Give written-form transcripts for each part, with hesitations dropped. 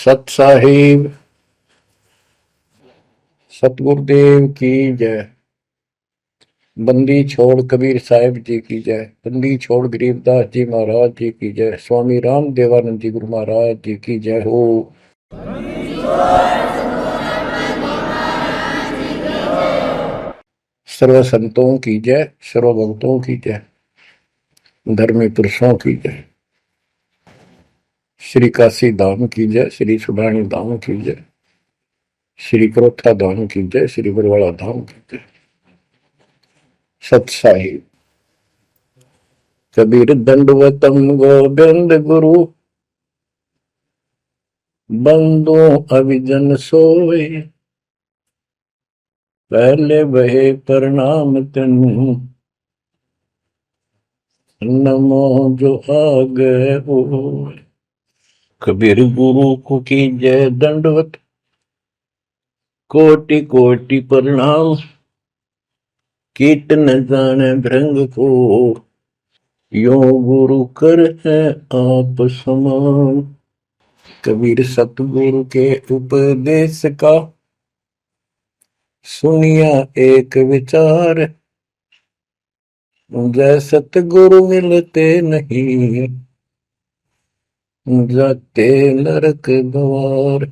सत साहिब सतगुरुदेव की जय। बंदी छोड़ कबीर साहिब जी की जय। बंदी छोड़ गरीबदास जी महाराज जी की जय। स्वामी राम देवानंद जी गुरु महाराज जी की जय हो। सर्व संतों की जय, सर्व भक्तों की जय, धर्मी पुरुषों की जय। श्री काशी धाम की जय, श्री सुडानी धाम की जय, श्री क्रोथा धाम की जय, श्री बरवाड़ा धाम की जय। सत साहिब कबीर दंडवतम गोविंद गुरु, बंदो अभिजन सोए, पहले बहे प्रणाम तनु, नमो जो आगे हो। कबीर गुरु को की जय दंडवत, कोटि कोटि प्रणाम, कीट न जाने भृंग को, यो गुरु कर है आप समान। कबीर सतगुरु के उपदेश का सुनिया एक विचार, जय सतगुरु मिलते नहीं, जाते नरक द्वार।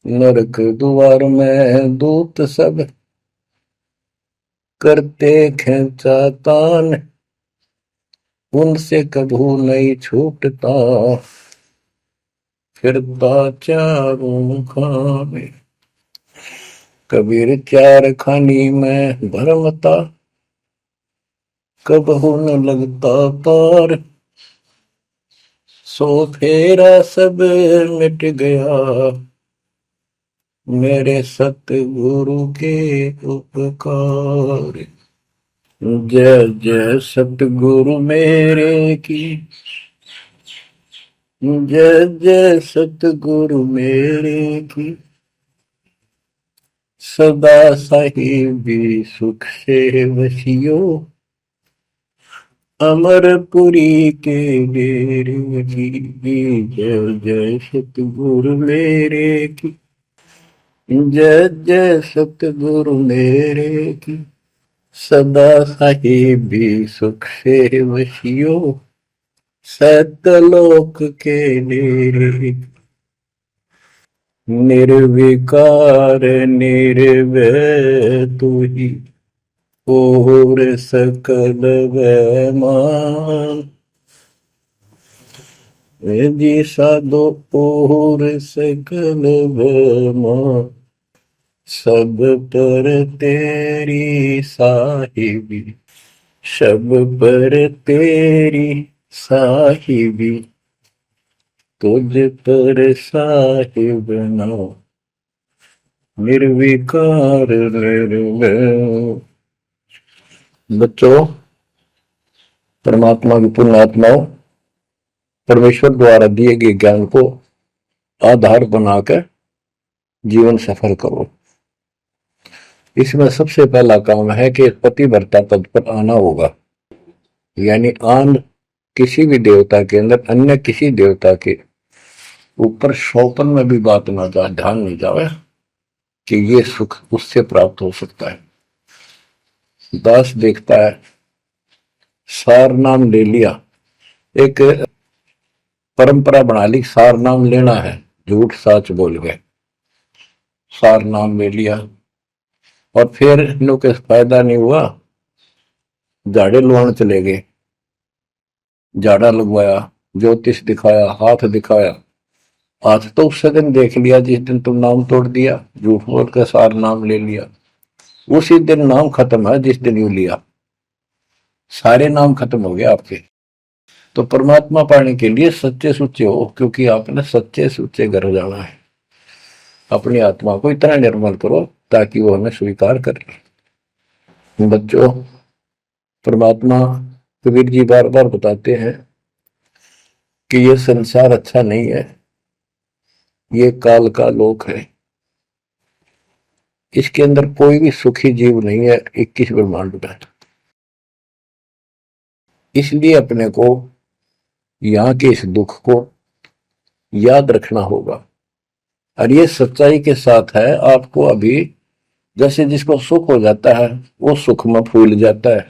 नरक द्वार में दूत सब करते खेचा तान, उनसे कभू नहीं छूटता, फिरता चारों खाने। कबीर चार खानी में भरमता, कबहू न लगता पार, सो फेरा सब मिट गया, मेरे सतगुरु के उपकार। जय जय सतगुरु मेरे की, जय जय सतगुरु मेरे की, सदा साहिबी सुख से वसियो, अमरपुरी के डेरे की। जय जय सतगुरु मेरे की, जय जय सतगुरु मेरे की, सदा साहिबी सुख से वसियो, सतलोक के डेरे। निर्विकार निर्भय तू ही, और सकल वैमान, जी साधो और सकल वैमान, सब पर तेरी साहिबी, सब पर तेरी साहिबी, तुझ पर साहिब ना, निर्विकार निर्भय। बच्चों, परमात्मा की पुण्य आत्माओं, परमेश्वर द्वारा दिए गए ज्ञान को आधार बनाकर जीवन सफल करो। इसमें सबसे पहला काम है कि पतिव्रता पद पर आना होगा, यानी आन किसी भी देवता के अंदर अन्य किसी देवता के ऊपर शौपन में भी बात ना जाए, ध्यान नहीं जाए कि ये सुख उससे प्राप्त हो सकता है। दास देखता है, सार नाम ले लिया, एक परंपरा बना ली, सार नाम लेना है, झूठ साच बोल गए, सार नाम ले लिया और फिर इनों के फायदा नहीं हुआ, झाड़े लुहान चले गए, झाड़ा लगवाया, ज्योतिष दिखाया, हाथ दिखाया, हाथ तो उस दिन देख लिया जिस दिन तुम नाम तोड़ दिया, झूठ बोल कर सार नाम ले लिया, उसी दिन नाम खत्म है जिस दिन यू लिया, सारे नाम खत्म हो गए आपके। तो परमात्मा पाने के लिए सच्चे सुच्चे हो, क्योंकि आपने सच्चे सुच्चे घर जाना है। अपनी आत्मा को इतना निर्मल करो ताकि वो हमें स्वीकार करे। बच्चों, परमात्मा कबीर जी बार बार बताते हैं कि ये संसार अच्छा नहीं है, ये काल का लोक है, इसके अंदर कोई भी सुखी जीव नहीं है 21 ब्रह्मांड में। इसलिए अपने को यहाँ के इस दुख को, याद रखना होगा। और ये सच्चाई के साथ है। आपको अभी जैसे जिसको सुख हो जाता है वो सुख में फूल जाता है,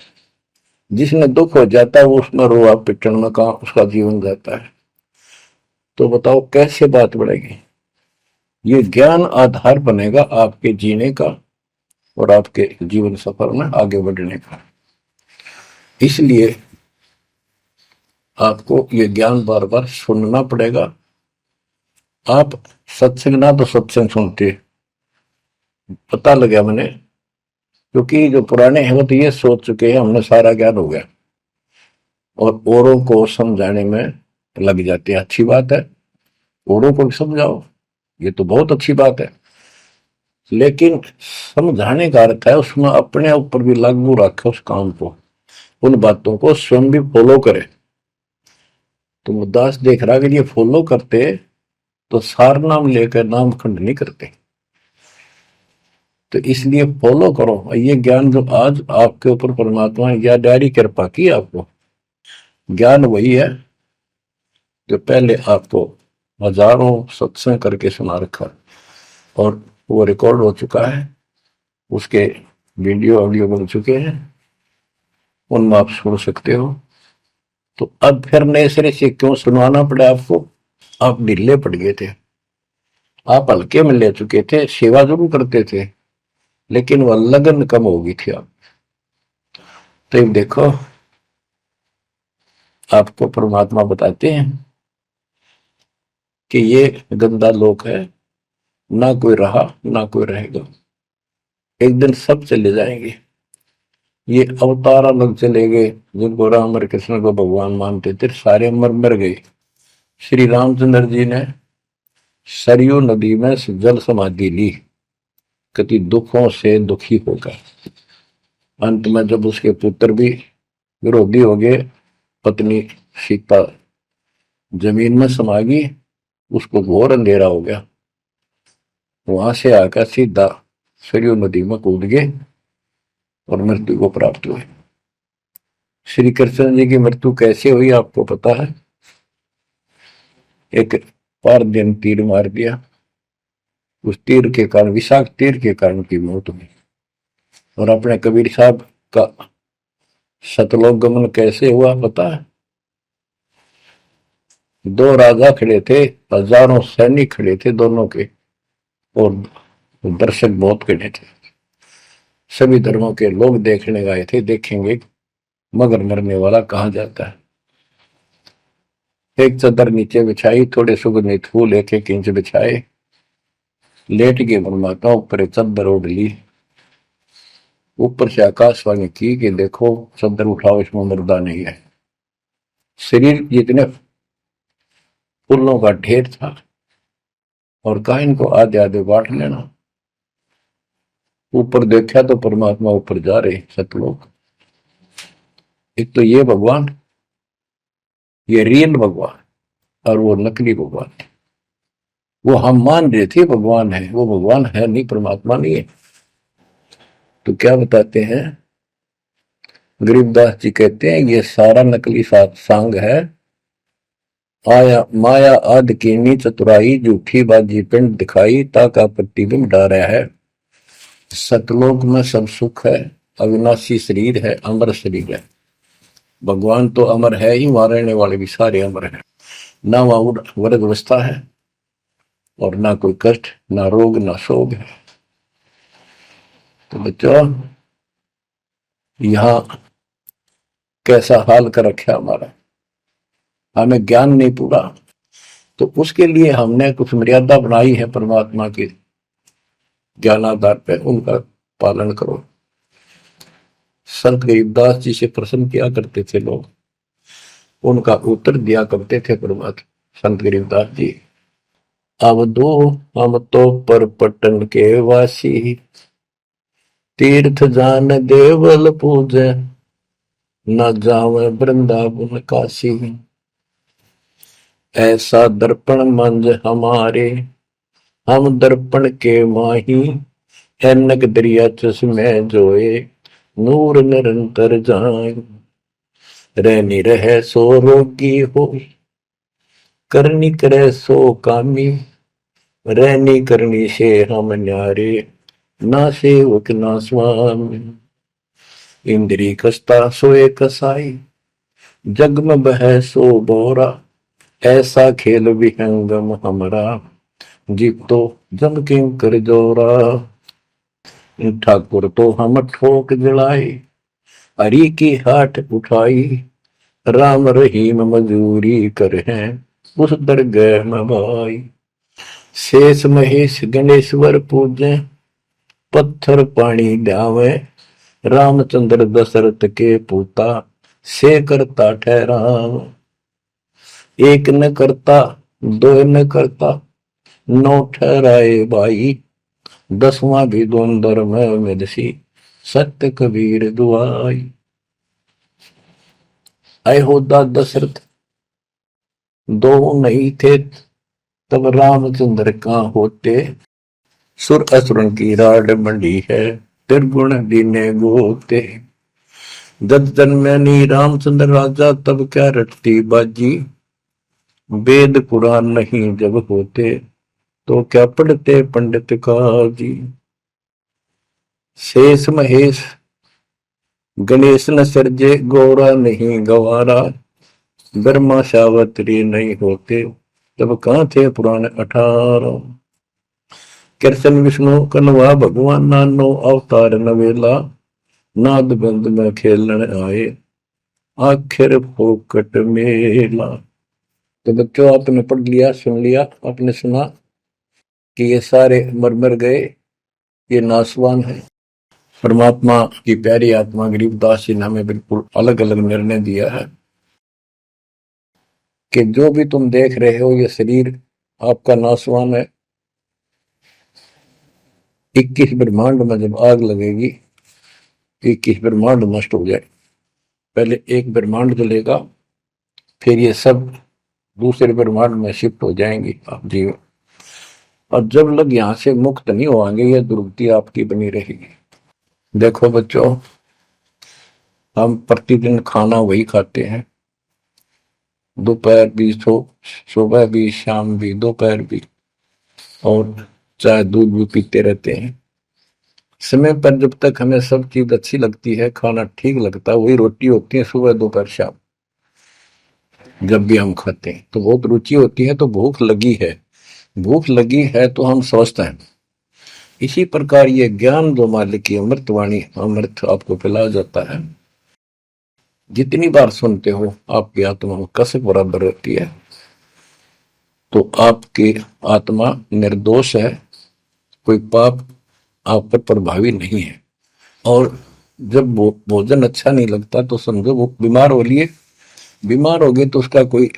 जिसने दुख हो जाता है वो उसमें रोआ पिटन में कहा उसका जीवन जाता है। तो बताओ कैसे बात बढ़ेगी। ये ज्ञान आधार बनेगा आपके जीने का और आपके जीवन सफर में आगे बढ़ने का। इसलिए आपको ये ज्ञान बार बार सुनना पड़ेगा। आप सत्संग ना तो सत्संग सुनते, पता लगा मैंने, क्योंकि जो पुराने हैं वो तो ये सोच चुके हैं हमने सारा ज्ञान हो गया, और औरों को समझाने में लग जाते हैं। अच्छी बात है, औरों को भी समझाओ, ये तो बहुत अच्छी बात है। लेकिन समझाने का अर्थ है उसमें अपने ऊपर भी लागू रखे उस काम को, उन बातों को स्वयं भी फॉलो करे। तो मुद्दास देख रहा कि ये फॉलो करते तो सार नाम लेकर नाम खंड नहीं करते। तो इसलिए फॉलो करो ये ज्ञान जो आज आपके ऊपर परमात्मा ने या डायरी कृपा की आपको। ज्ञान वही है जो पहले आपको हजारों सत्संग करके सुना रखा और वो रिकॉर्ड हो चुका है, उसके वीडियो ऑडियो बन चुके हैं, उनमें आप सुन सकते हो। तो अब फिर नए सिरे से क्यों सुनवाना पड़ा आपको। आप ढीले पड़ गए थे, आप हल्के में ले चुके थे, सेवा जरूर करते थे लेकिन वह लगन कम हो गई थी आप। तो देखो आपको परमात्मा बताते हैं कि ये गंदा लोक है, ना कोई रहा ना कोई रहेगा, एक दिन सब चले जाएंगे। ये अवतार अलग चले गए, जिनको राम और कृष्ण को भगवान मानते थे सारे मर मर गए। श्री रामचंद्र जी ने सरयू नदी में जल समाधि ली, कति दुखों से दुखी होकर। अंत में जब उसके पुत्र भी विरोधी हो गए, पत्नी सीता जमीन में समा गई, उसको घोर अंधेरा हो गया, वहां से आकर सीधा सरयू नदी में कूद गए और मृत्यु को प्राप्त हुए। श्री कृष्ण जी की मृत्यु कैसे हुई आपको पता है। एक पार दिन तीर मार दिया, उस तीर के कारण, विषाक्त तीर के कारण की मौत हुई। और अपने कबीर साहब का सतलोक गमन कैसे हुआ पता है। दो राजा खड़े थे, हजारों सैनिक खड़े थे दोनों के, और दर्शक बहुत खड़े थे। सभी धर्मों के लोग देखने गए थे, देखेंगे मगर मरने वाला कहाँ जाता है। एक चादर नीचे बिछाई, थोड़े सुगंधित फूल एक एक इंच बिछाए, लेट के परमात्मा ऊपर एक चादर ओढ़ ली। ऊपर से आकाशवाणी की कि देखो चादर उठाओ, इसमें मुर्दा नहीं है। शरीर जितने फूलों का ढेर था और कहा इनको आधे आधे बांट लेना। ऊपर देखा तो परमात्मा ऊपर जा रहे सतलोक। एक तो ये भगवान, ये रियल भगवान, और वो नकली भगवान। वो हम मान रहे थे भगवान है, वो भगवान है नहीं, परमात्मा नहीं है। तो क्या बताते हैं गरीबदास जी, कहते हैं ये सारा नकली सांग है। आया माया आदि कीनी चतुराई, झूठी बाजी पिंड दिखाई, ताका प्रतिबिंब डारा है। सतलोक में सब सुख है, अविनाशी शरीर है, अमर शरीर है। भगवान तो अमर है ही, मारने वाले भी सारे अमर है। ना वहां वर्ग अवस्था है और ना कोई कष्ट, ना रोग, ना शोक है। तो बच्चों यहां कैसा हाल कर रखा हमारा, हमें ज्ञान नहीं पूरा, तो उसके लिए हमने कुछ मर्यादा बनाई है परमात्मा के ज्ञानाधार पे, उनका पालन करो। संत गरीबदास जी से प्रश्न किया करते थे लोग, उनका उत्तर दिया करते थे परमात्मा संत गरीबदास जी। अब दो हम तो पर पटन के वासी, तीर्थ जान देवल पूजे, न जावे वृंदावन काशी। ऐसा दर्पण मंज हमारे, हम दर्पण के माही, ऐनक दरिया चश्मे जोए, नूर निरंतर जाए। रहनी रहे सो रोगी हो, करनी करे सो कामी, रहनी करनी से हम न्यारे, ना सेवक ना स्वामी। इंद्री कसता सोए कसाई, जग में बह सो बोरा, ऐसा खेल विहंगम हमरा, जीव तो जम किंकर जोरा। ठाकुर तो हम ठोक जड़ाए, हरि की हाट उठाई, राम रहीम मजूरी कर हैं, उस दरगह में भाई। शेष महेश गणेश्वर पूजे, पत्थर पानी ध्यावे, रामचंद्र दशरथ के पूता, से करता ठहराव। एक न करता दो न करता, नौ ठहराए भाई, दसवां भी द्वंद्व में मेदसी, सत्य कबीर दुआई। आए होदा दशरथ दो नहीं थे, तब रामचंद्र का होते, सुर असुरन की राड मंडी है, त्रिगुण दीने गोते। जब जन्मनी रामचंद्र राजा, तब क्या रटती बाजी, वेद पुराण नहीं जब होते, तो क्या पढ़ते पंडित काजी। शेष महेश गणेश न सर्जे, गौरा नहीं गवारा, ब्रह्मा सावत्री नहीं होते, तब कहां थे पुराण 18। कृष्ण विष्णु कन्वा भगवान, नानो अवतार नवेला, नाद बंद में खेलन आए, आखिर फोकट मेला। तो बच्चों आपने पढ़ लिया, सुन लिया, आपने सुना कि ये सारे मर मर गए, ये नासवान है। परमात्मा की प्यारी आत्मा गरीबदास जी ने हमें बिल्कुल अलग अलग निर्णय दिया है कि जो भी तुम देख रहे हो ये शरीर आपका नासवान है। 21 ब्रह्मांड में जब आग लगेगी, 21 ब्रह्मांड नष्ट हो जाए, पहले एक ब्रह्मांड जलेगा, फिर ये सब दूसरे ब्रह्मांड में शिफ्ट हो जाएंगे आप जीव। और जब लग यहां से मुक्त नहीं होंगे, यह दुर्गति आपकी बनी रहेगी। देखो बच्चों, हम प्रतिदिन खाना वही खाते हैं, दोपहर भी, सुबह भी, शाम भी, दोपहर भी, और चाय दूध भी पीते रहते हैं। समय पर जब तक हमें सब चीज अच्छी लगती है, खाना ठीक लगता है, वही रोटी होती है सुबह दोपहर शाम। जब भी हम खाते हैं तो बहुत रुचि होती है, तो भूख लगी है, भूख लगी है तो हम स्वस्थ हैं। इसी प्रकार ये ज्ञान जो मालिक की अमृतवाणी, अमृत आपको पिलाया जाता है, जितनी बार सुनते हो आपकी आत्मा में कसक बराबर रहती है। तो आपकी आत्मा निर्दोष है, कोई पाप आप पर प्रभावी नहीं है। और जब भोजन अच्छा नहीं लगता तो समझो वो बीमार हो लिए, बीमार हो गए तो उसका कोई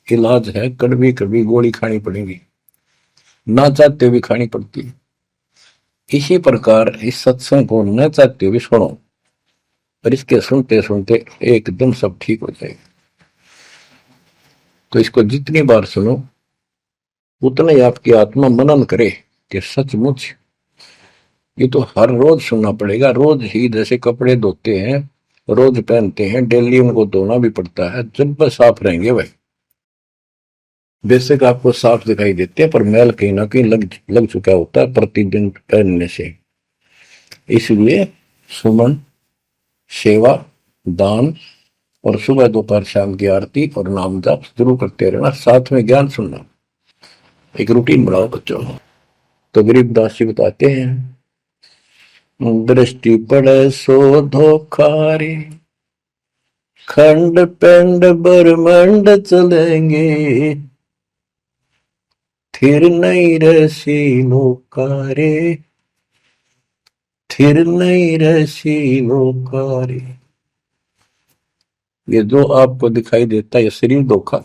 इलाज है, कड़वी कड़वी गोली खानी पड़ेगी, ना चाहते हुए खानी पड़ती है। इसी प्रकार इस सत्संग को न चाहते हुए सुनो, और इसके सुनते सुनते एकदम सब ठीक हो जाएगा। तो इसको जितनी बार सुनो उतना ही आपकी आत्मा मनन करे कि सचमुच ये तो हर रोज सुनना पड़ेगा। रोज ही जैसे कपड़े धोते हैं, रोज पहनते हैं, डेली उनको धोना भी पड़ता है, जब बस साफ रहेंगे भाई। बेशक आपको साफ दिखाई देते हैं, पर मैल कहीं ना कहीं लग चुका होता है प्रतिदिन पहनने से। इसलिए सुमन, सेवा, दान और सुबह दोपहर शाम की आरती और नाम जाप जरूर करते रहना, साथ में ज्ञान सुनना, एक रूटीन बनाओ बच्चों। तो गरीबदास जी बताते हैं, दृष्टि पड़े सो धोखारी, खंड पेंड ब्रह्मंड चलेंगे, थिर नहीं रसी लोकारे, थिर नहीं रसी लोकारे। ये जो आपको दिखाई देता है ये शरीर धोखा,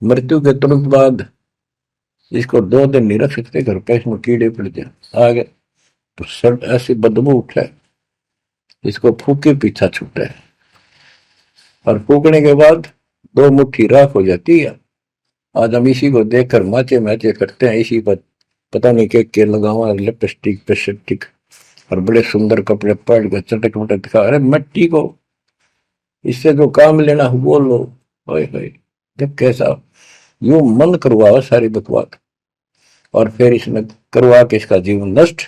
मृत्यु के तुरंत बाद इसको 2 दिन नहीं रख सकते घर पे, इसमें कीड़े पड़ जाए आगे तो सब ऐसी बदबू उठे, इसको फूके पीछा छूटे, और फूकने के बाद 2 मुट्ठी राख हो जाती है। आज हम इसी को देखकर माचे मैचे करते हैं, इसी पर पता नहीं के लगावा, लिपस्टिक पेस्टिक और बड़े सुंदर कपड़े पहन कर चटक मटक दिखा। अरे मिट्टी को, इससे जो काम लेना वो लो। जब कैसा यूं मन करवा सारी बकवास, और फिर इसने करवा के इसका जीवन नष्ट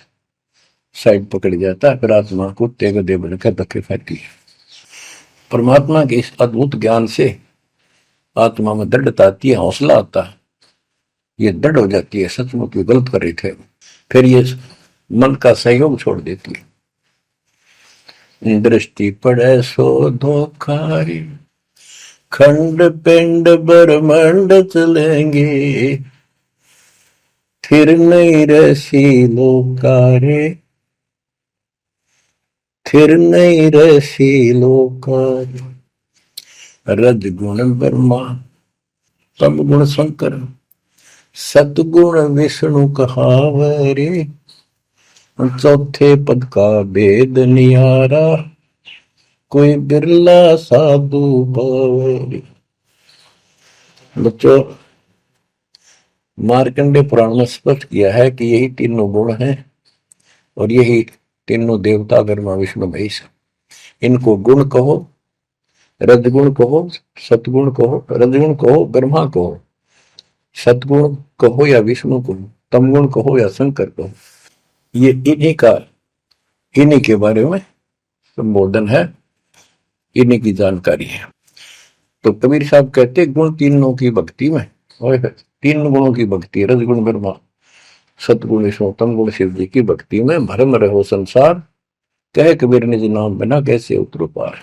साइड पकड़ जाता है। फिर आत्मा कुत्ते गधे बनकर धक्के खाती है। परमात्मा के इस अद्भुत ज्ञान से आत्मा में दृढ़ता आती है, हौसला आता है, ये दृढ़ हो जाती है, सचमुच गलत कर रहे थे। फिर ये मन का सहयोग छोड़ देती है। दृष्टि पड़े सो धोखारी, खंड पिंड ब्रह्मांड चलेंगे, फिर नहीं रसी लोकारे, फिर नहीं रसी लोकारे। रजगुण ब्रह्मा, तम गुण शंकर, सतगुण विष्णु कहावरे, चौथे पद का भेद नियारा, कोई बिरला साधु पावरे। बच्चों, मार्कंडे पुराण में स्पष्ट किया है कि यही तीनों गुण हैं और यही तीनों देवता ब्रह्मा विष्णु महेश। इनको गुण कहो, रजगुण कहो, सतगुण कहो, रजगुण कहो ब्रह्मा कहो, सतगुण कहो या विष्णु कहो, तमगुण कहो या शंकर कहो, ये इन्हीं के बारे में संबोधन है, इन्हीं की जानकारी है। तो कबीर साहब कहते गुण तीनों की भक्ति में, और तीन गुणों की भक्ति, रजगुण ब्रह्मा, सतगुण विष्णु, तमगुण शिव जी की भक्ति में भरम रहो संसार, कहे कबीर निज नाम बिना कैसे उतरो पार।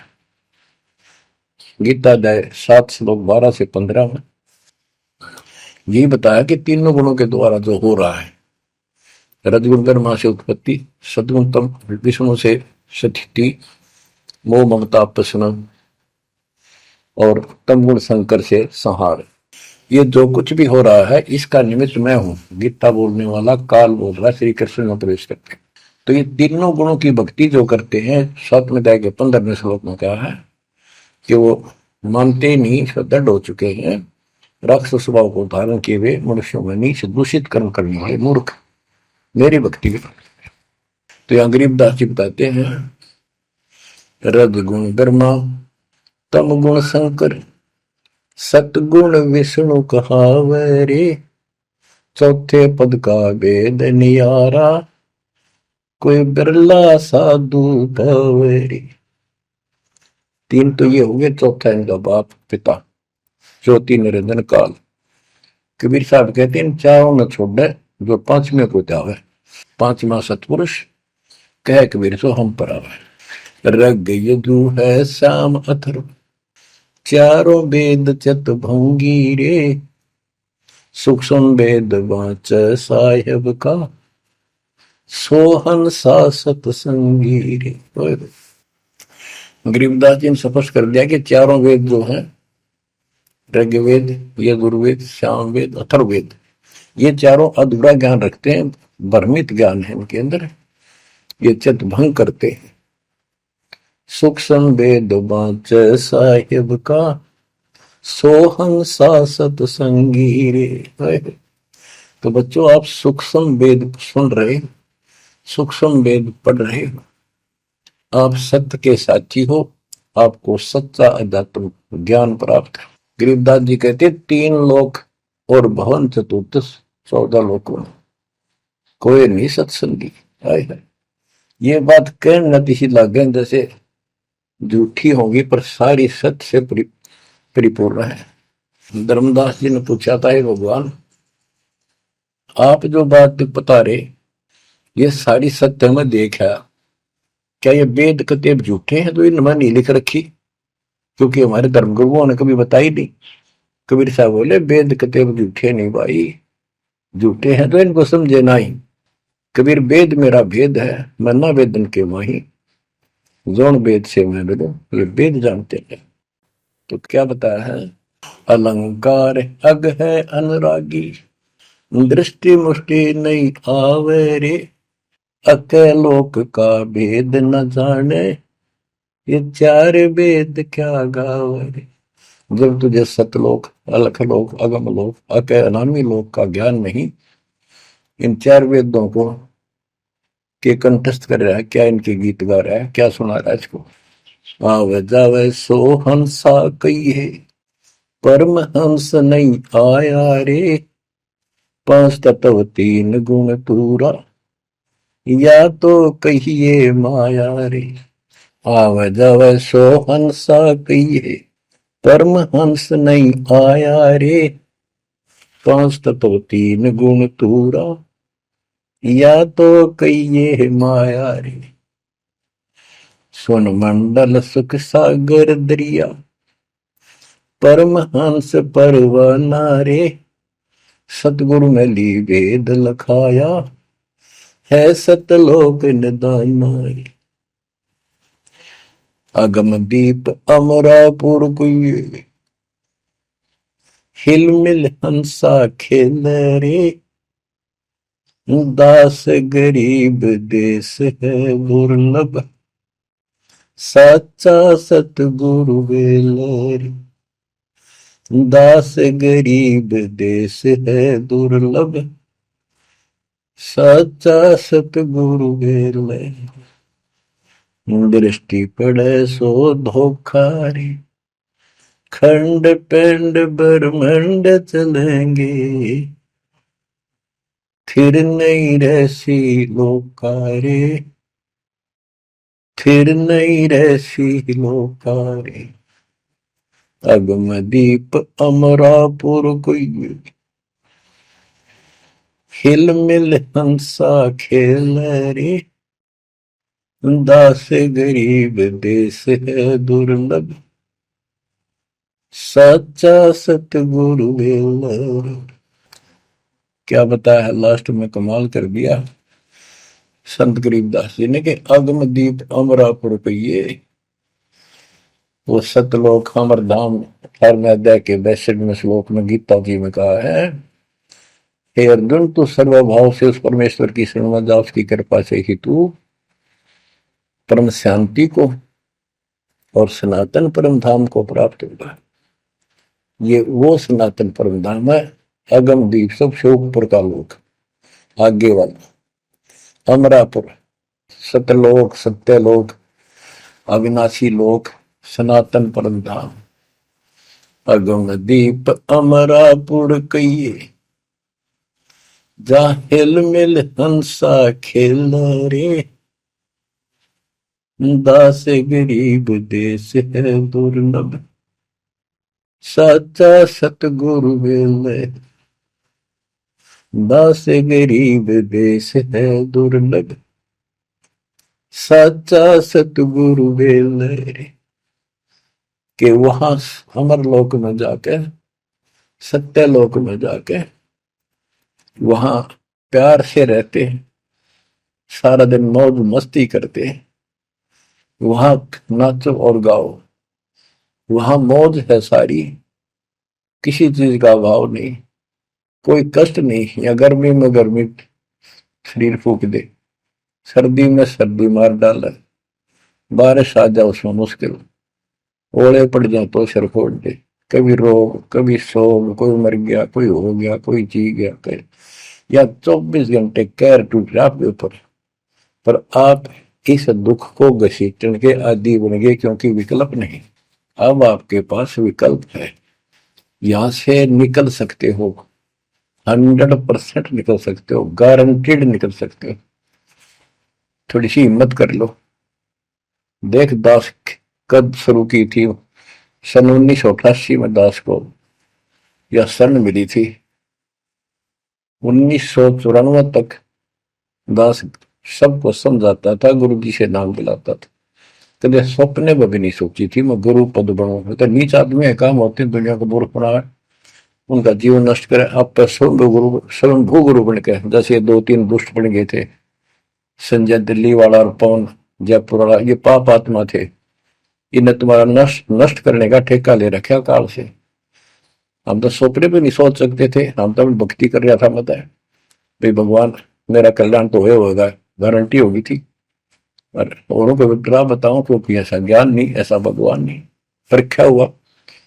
गीता अध्याय 7 श्लोक 12 से 15 में यही बताया कि तीनों गुणों के द्वारा जो हो रहा है, रजगुण ब्रह्मा से उत्पत्ति, सदगुण तम विष्णु से स्थिति, मोह ममता प्रश्न, और तमगुण शंकर से संहार। ये जो कुछ भी हो रहा है इसका निमित्त मैं हूं, गीता बोलने वाला काल बोल रहा, श्री कृष्ण में प्रवेश करते। तो ये तीनों गुणों की भक्ति जो करते हैं, 7वें अध्याय के 15वें श्लोक में कहा है कि वो मानते नहीं, दृढ़ हो चुके हैं, राक्षस स्वभाव को धारण किए हुए मनुष्यों में नीच दूषित कर्म करने वाले मूर्ख मेरी भक्ति में। तो यहाँ गरीबदास जी बताते हैं, रजगुण ब्रह्मा, तमगुण शंकर, सतगुण विष्णु कहावरे, चौथे पद का भेद नियारा, कोई बिरला साधु पावरे। तीन तो ये हो गए, चौथा इनका बाप पिता ज्योति निरंजन काल। कबीर साहब कहते हैं चारों न छोड़े जो पांचवें को जावे, पांचवा सतपुरुष कह कबीर सो हम पर आवे। रग यदु है श्याम अथर्व, चारों वेद चत भंगी रे, सूक्ष्म वेद वाच साहेब का, सोहन सा सतसंगी रे। गरीबदास जी ने स्पष्ट कर दिया कि चारों वेद जो हैं, ऋग्वेद, यजुर्वेद, सामवेद, अथर्ववेद, ये चारों अधूरा ज्ञान रखते हैं, भ्रमित ज्ञान है इनके अंदर, ये चित भंग करते हैं। सूक्ष्म वेद वाच साहिब का, सोहन सा सतसंगी रे। तो बच्चों, आप सूक्ष्म वेद सुन रहे, सूक्ष्म वेद पढ़ रहे, आप सत्य के साथी हो, आपको सच्चा अध्यात्म ज्ञान प्राप्त है। गरीबदास जी कहते 3 लोक और भवन चतुर्दश 14 लोकों में कोई नहीं सत्संगी। ये बात कहने नती लागे जैसे झूठी होगी, पर सारी सत्य से परिपूर्ण है। धर्मदास जी ने पूछा था, भगवान आप जो बात बता रहे ये सारी सत्य में देखा, क्या ये वेद कतेब झूठे हैं तो इनमें नहीं लिख रखी? क्योंकि हमारे धर्म गुरुओं ने कभी बताई नहीं। कबीर साहब बोले वेद कतेब झूठे नहीं भाई, झूठे हैं तो इनको समझे नहीं। कबीर वेद मेरा भेद है, मैं ना वेदन के माही, जोन वेद से मैं बोलो, ये वेद जानते हैं। तो क्या बताया है, अलंकार अग है अनुरागी, दृष्टि मुष्टि नहीं आवे रे, अकलोक का भेद न जाने, ये 4 वेद क्या गावे। जब तुझे सतलोक, अलखलोक, अगमलोक, अक अनामी लोक का ज्ञान नहीं, इन 4 वेदों को के कंठस्थ कर रहा है, क्या इनके गीत गा रहा है, क्या सुना रहा है इसको। आवे जावे सो हंसा कही है, परमहंस नहीं आया रे, पांच तत्व तीन गुण पूरा, या तो कहिए माया रे, आव जव सो हंसा कहिए। परमहंस नहीं आया रे, पांच तत्व तीन गुण पूरा, या तो कहिए माया रे। सुन मंडल सुख सागर दरिया, परमहंस परवाना रे, सतगुरु में ली वेद लखाया, है सतलोक निदाना रे। अगम दीप अमरापुर कुए, हिल मिल हंसा खेल रे, दास गरीब देश है दुर्लभ, साचा सतगुरु वेल रे। दास गरीब देश है दुर्लभ, साचा सतगुरु वेल रे। दृष्टि पड़े सो धोखा रे, खंड पिंड ब्रह्मंड चलेंगे, फिर नहीं रहसी लोका रे, फिर नहीं रहसी लोका रे। अगम दीप अमरापुर कोई, हिल मिल हंसा खेल रे, दास गरीब देश है दुर्लभ, सच्चा सतगुरु वेल। क्या बताया लास्ट में, कमाल कर दिया संत गरीबदास जी ने कि अगम दीप अमरापुर पहिए, वो सतलोक अमर धाम 18वें अध्याय के 62वें श्लोक में गीता जी में कहा है, हे अर्जुन तू सर्वभाव से उस परमेश्वर की शरण में जा, उसकी कृपा से ही तू परम शांति को और सनातन परम धाम को प्राप्त होगा। ये वो सनातन परम धाम है, अगम दीप सबसे ऊपर का लोक, आगे वाला अमरापुर, सतलोक सत्यलोक अविनाशी लोक, सनातन परम धाम। अगम दीप अमरापुर कहिए, जा हिल मिल हंसा खेल रे, दास गरीब देश है दुर्लभ, साचा सतगुरु वेल। दास गरीब देश है दुर्लभ, साचा सतगुरु वेल। कि वहां अमर लोक में जाके, सत्य लोक में जाके वहां प्यार से रहते हैं, सारा दिन मौज मस्ती करते हैं, वहां नाचो और गाओ, वहां मौज है सारी, किसी चीज का अभाव नहीं, कोई कष्ट नहीं। या गर्मी में गर्मी शरीर फूक दे, सर्दी में सर्दी मार डाले, बारिश आ जाए उसमें मुश्किल, ओले पड़ जाए तो सिर फोड़ दे, कभी रोग कभी शोक, कोई मर गया कोई हो गया कोई जी गया कोई, या 24 घंटे कैर टूट रहा आपके ऊपर, पर आप इस दुख को घसीटने के आदि बन गए, क्योंकि विकल्प नहीं। अब आपके पास विकल्प है, यहां से निकल सकते हो, 100% निकल सकते हो, गारंटीड निकल सकते हो। थोड़ी सी हिम्मत कर लो। देख दास कब शुरू की थी, सन 1988 में दास को यह शरण मिली थी। 1994 तक दास सबको समझाता था, गुरु जी से नाम दिलाता था, कदे सपने में भी नहीं सोची थी मैं गुरु पद बनूं। तो नीच आदमी है, काम होते हैं दुनिया को मूर्ख बनाए, उनका जीवन नष्ट करे, आप स्वयंभू गुरु बन के, जैसे 2-3 दुष्ट बन गए थे, संजय दिल्ली वाला और पवन जयपुर वाला, ये पाप आत्मा थे, इन्हें तुम्हारा नष्ट करने का ठेका ले रखा काल से। हम तो सपने भी नहीं सोच सकते थे, हम तो भक्ति कर रहा था, मत है भाई भगवान मेरा कल्याण तो होगा, गारंटी होगी थी। और औरों को विग्रह बताऊं क्योंकि ऐसा ज्ञान नहीं, ऐसा भगवान नहीं, परीक्षा हुआ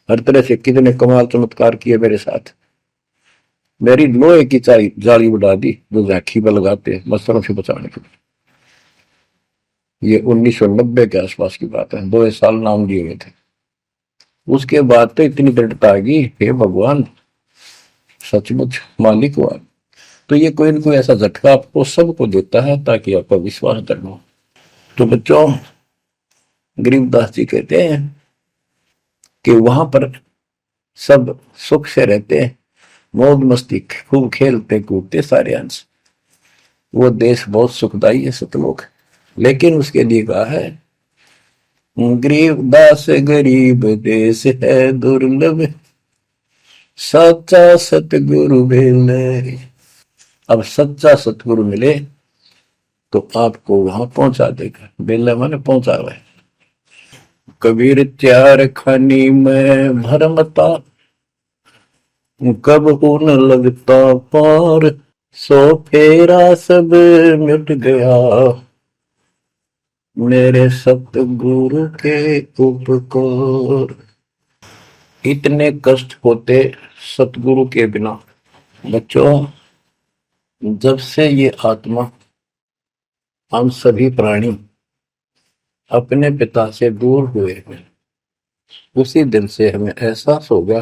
हर तरह से, कितने कमाल चमत्कार किए मेरे साथ। मेरी लोहे की जाली उड़ा दी जो झांकी पर लगाते मच्छरों से बचाने के लिए। ये 1990 के आसपास की बात है, 2 साल नाम दिए हुए थे। उसके बाद तो इतनी दृढ़ता आ गई, हे भगवान सचमुच मालिक हुआ। तो ये कोई ना कोई ऐसा झटका आपको सबको देता है ताकि आपका विश्वास दृढ़ हो। तो बच्चों, गरीबदास जी कहते हैं कि वहां पर सब सुख से रहते हैं, मौज मस्ती खूब खेलते कूदते सारे अंश। वो देश बहुत सुखदाई है सतलोक, लेकिन उसके लिए कहा है गरीबदास गरीब देश है दुर्लभ, सच्चा सतगुरु मिले। अब सच्चा सतगुरु मिले तो आपको वहां पहुंचा देगा। बेला माने पहुंचा हुआ है। कबीर चार खानी में भरमता, कब न लगता पार, सो फेरा सब मिट गया, मेरे सतगुरु के उपकार। इतने कष्ट होते सतगुरु के बिना। बच्चों, जब से ये आत्मा, हम सभी प्राणी अपने पिता से दूर हुए हैं, उसी दिन से हमें एहसास हो गया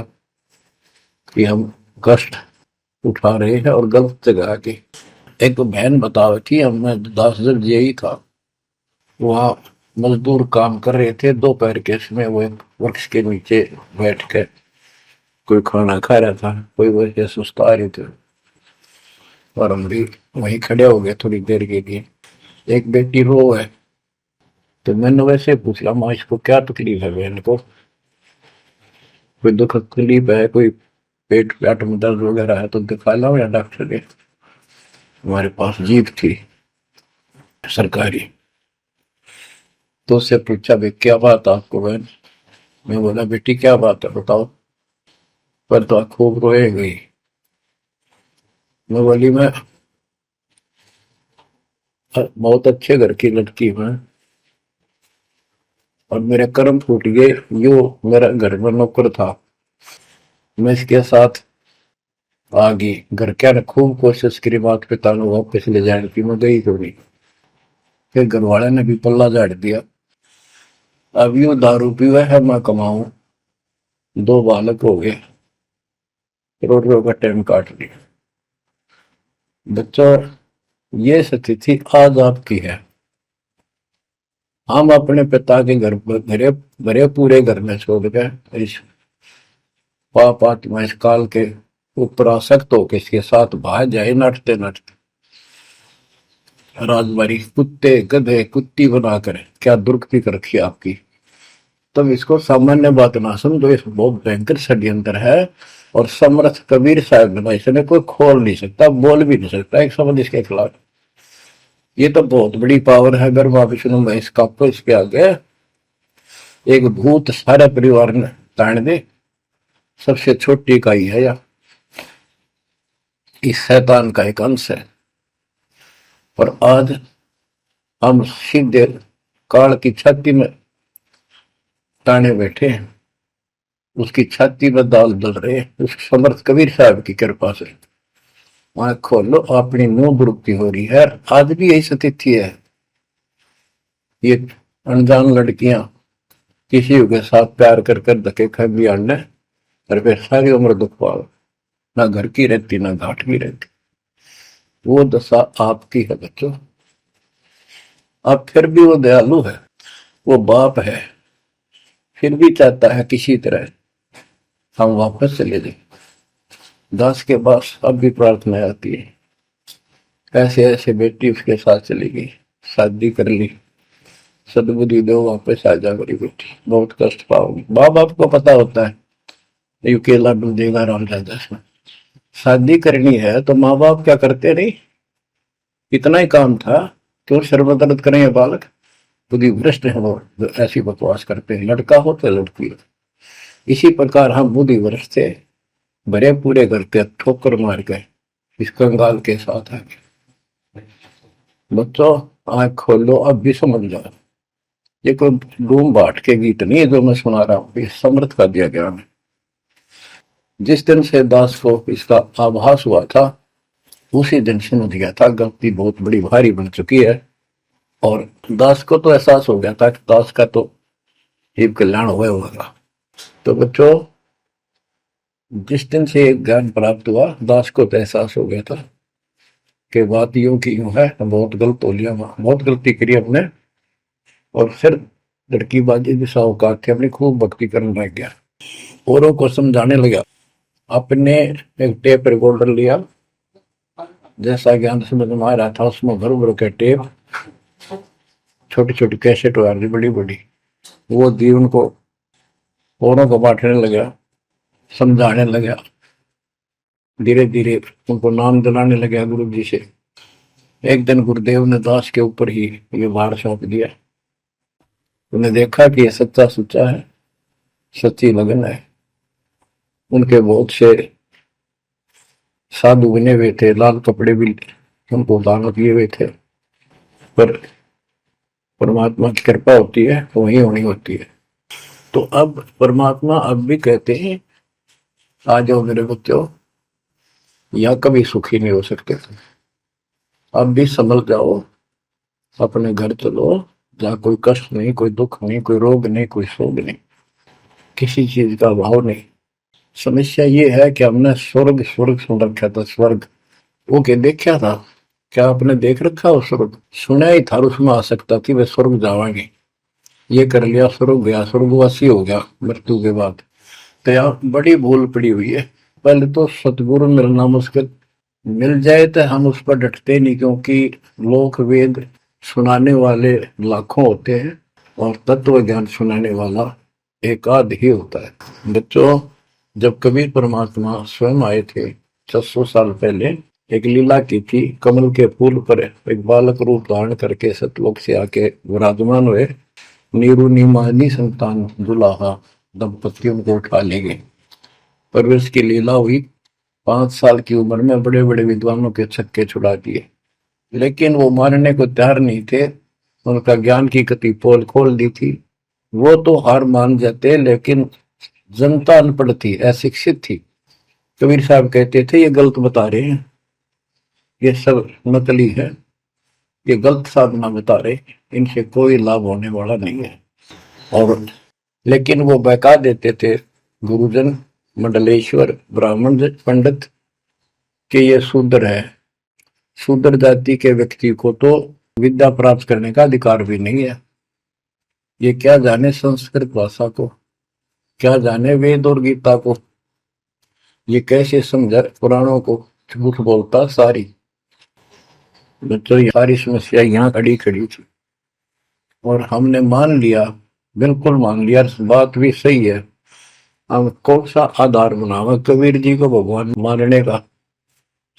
कि हम कष्ट उठा रहे हैं और गलत जगह के। एक बहन बता रही थी, हमें 10 यही था, वहां मजदूर काम कर रहे थे, दोपहर के समय वो एक वृक्ष के नीचे बैठ कर कोई खाना खा रहा था, कोई वैसे सुस्ता रहे थे और हम भी वहीं खड़े हो गए थोड़ी देर के लिए। एक बेटी रो है, तो मैंने वैसे पूछा, माँ इसको क्या तकलीफ है, बहन को कोई दुख तकलीफ है, कोई पेट पेट में दर्द वगैरह है तो दिखा लाओ या डॉक्टर के। हमारे पास जीप थी सरकारी, तो उससे पूछा भाई क्या बात आपको बहन। मैं बोला बेटी क्या बात है बताओ। पर तो खूब रोए गई। मैं बोली मैं बहुत अच्छे घर की लड़की हूं और मेरे कर्म फूट गए। यो मेरा घर में नौकर था, मैं इसके साथ आ गई। घर क्या ने खूब कोशिश करी माता पिता ने वापस ले जाने की, मैं गई थोड़ी। फिर घर वाले ने भी पल्ला झाड़ दिया। अब यू दारू पीवा है, मैं कमाऊं, 2 बालक हो गए, करोड़ों का टाइम काट लिया। बच्चों, ये स्थिति आज आपकी है। हम अपने पिता के घर पर घरे भरे पूरे घर में छोड़ गए, इस पाप आत्मा इस काल के ऊपर आसक्त होकर इसके साथ भाग जाए नटते नटते। राजबारी कुत्ते गधे कुत्ती बनाकर क्या दुर्गति कर रखी आपकी। तब इसको सामान्य बात ना समझो, इस बहुत भयंकर षड्यंत्र है। और समर्थ कबीर साहब ने इसने कोई खोल नहीं सकता, बोल भी नहीं सकता एक शब्द इसके खिलाफ। ये तो बहुत बड़ी पावर है। अगर वहां विष्णु में इसका इसके आगे एक भूत सारे परिवार ने ताण दे, सबसे छोटी इकाई है या इस शैतान का एक अंश है। और आज हम सीधे काल की छाती में ताने बैठे हैं, उसकी छाती में दाल दल रहे हैं, उस समर्थ कबीर साहब की कृपा से। वहां खोलो, अपनी नो दुरुक्ति हो रही है। आज भी यही स्थिति है। ये अनजान लड़कियां किसी के साथ प्यार कर कर धके खा भी आने, और फिर सारी उम्र दुख पाओ, ना घर की रहती ना घाट की रहती। वो दशा आपकी है बच्चों। अब फिर भी वो दयालु है, वो बाप है, फिर भी चाहता है किसी तरह हम वापस चले जाए। दास के पास अब भी प्रार्थना आती है, ऐसे ऐसे बेटी उसके साथ चली गई, शादी कर ली, सदबुद्धि दो वापस आ जा मेरी बेटी, बहुत कष्ट पाओगी। माँ बाप को पता होता है ये केला डूबेगा राम राजा से। शादी करनी है तो माँ बाप क्या करते नहीं, इतना ही काम था, क्यों शर्मदर्द करें ये बालक। बुद्धि भ्रष्ट है वो जो ऐसी बकवास करते हैं, लड़का हो तो लड़की हो। इसी प्रकार हम बुद्धि भ्रष्ट थे, भरे पूरे करते ठोकर मार गए इस कंगाल के साथ आगे। बच्चों, आंख खोलो, अब भी समझ जाओ। ये कोई डूम बाट के गीत नहीं है जो मैं सुना रहा हूं, ये समर्थ का दिया गया है। जिस दिन से दास को इसका आभास हुआ था, उसी दिन समझ गया था गलती बहुत बड़ी भारी बन चुकी है। और दास को तो एहसास हो गया था कि दास का तो जीव कल्याण हुआ होगा। तो बच्चों, जिस दिन से ज्ञान प्राप्त हुआ, दास को तो एहसास हो गया था कि बात यूं की यूं है, बहुत गलत हो लिया, बहुत गलती करी हमने। और फिर लड़की बाजी भी साहूकार थे, अपनी खूब भक्ति करने लग गया, औरों को समझाने लगा। अपने एक टेप रिकॉर्डर लिया, जैसा ज्ञान समझ में आ रहा था उसमें भर भर के टेप, छोटी छोटी कैसेट आ रही बड़ी बड़ी, वो दी उनको, औरों को बांटने लगा, समझाने लगा, धीरे धीरे उनको नाम दिलाने लगा गुरु जी से। एक दिन गुरुदेव ने दास के ऊपर ही ये भार सौंप दिया। उन्हें देखा कि ये सच्चा सुच्चा है, सच्ची लगन है। उनके बहुत से साधु बने हुए थे, लाल कपड़े भी उनको दान किए हुए थे, पर परमात्मा की कृपा होती है तो वही होनी होती है। तो अब परमात्मा अब भी कहते हैं, आ जाओ मेरे बच्चों, या कभी सुखी नहीं हो सकते, अब भी संभल जाओ, अपने घर चलो, जहाँ कोई कष्ट नहीं, कोई दुख नहीं, कोई रोग नहीं, कोई शोक नहीं, किसी चीज का अभाव नहीं। समस्या ये है कि हमने स्वर्ग स्वर्ग सुन रखा था, स्वर्ग वो के देखा था, क्या आपने देख रखा हो स्वर्ग? सुना ही था, उसमें आ सकता थी वे स्वर्ग जावांगे, ये कर लिया स्वर्ग गया, स्वर्गवासी हो गया मृत्यु के बाद। तो यार बड़ी भूल पड़ी हुई है। पहले तो सतगुरु मिलना मुश्किल, मिल जाए तो हम उस पर डटते नहीं, क्योंकि लोक वेद सुनाने वाले लाखों होते हैं और तत्व ज्ञान सुनाने वाला एक आध ही होता है। बच्चों, जब कबीर परमात्मा स्वयं आए थे 600 साल पहले, एक लीला की थी, कमल के फूल पर एक बालक रूप धारण करके सतलोक से आके विराजमान हुए। नीरू नीमानी संतान दुलाहा दंपतियों को उठा ले गए। परवरिश की लीला हुई। 5 साल की उम्र में बड़े बड़े विद्वानों के छक्के छुड़ा दिए, लेकिन वो मारने को तैयार नहीं थे। उनका ज्ञान की कति पोल खोल दी थी, वो तो हार मान जाते, लेकिन जनता अनपढ़ थी, अशिक्षित थी। कबीर साहब कहते थे ये गलत बता रहे हैं, ये सब नकली है, ये गलत साधना बता रहे, इनसे कोई लाभ होने वाला नहीं है। और लेकिन वो बहका देते थे गुरुजन, मंडलेश्वर, ब्राह्मण पंडित, कि ये शूद्र है। शूद्र जाति के व्यक्ति को तो विद्या प्राप्त करने का अधिकार भी नहीं है। ये क्या जाने संस्कृत भाषा को, क्या जाने वेद और गीता को, ये कैसे समझा पुराणों को, झूठ बोलता सारी। बच्चों, ये सारी समस्या यहाँ खड़ी खड़ी थी और हमने मान लिया, बिल्कुल मान लिया, बात भी सही है। हम कौन सा आधार बनावा कबीर जी को भगवान मानने का,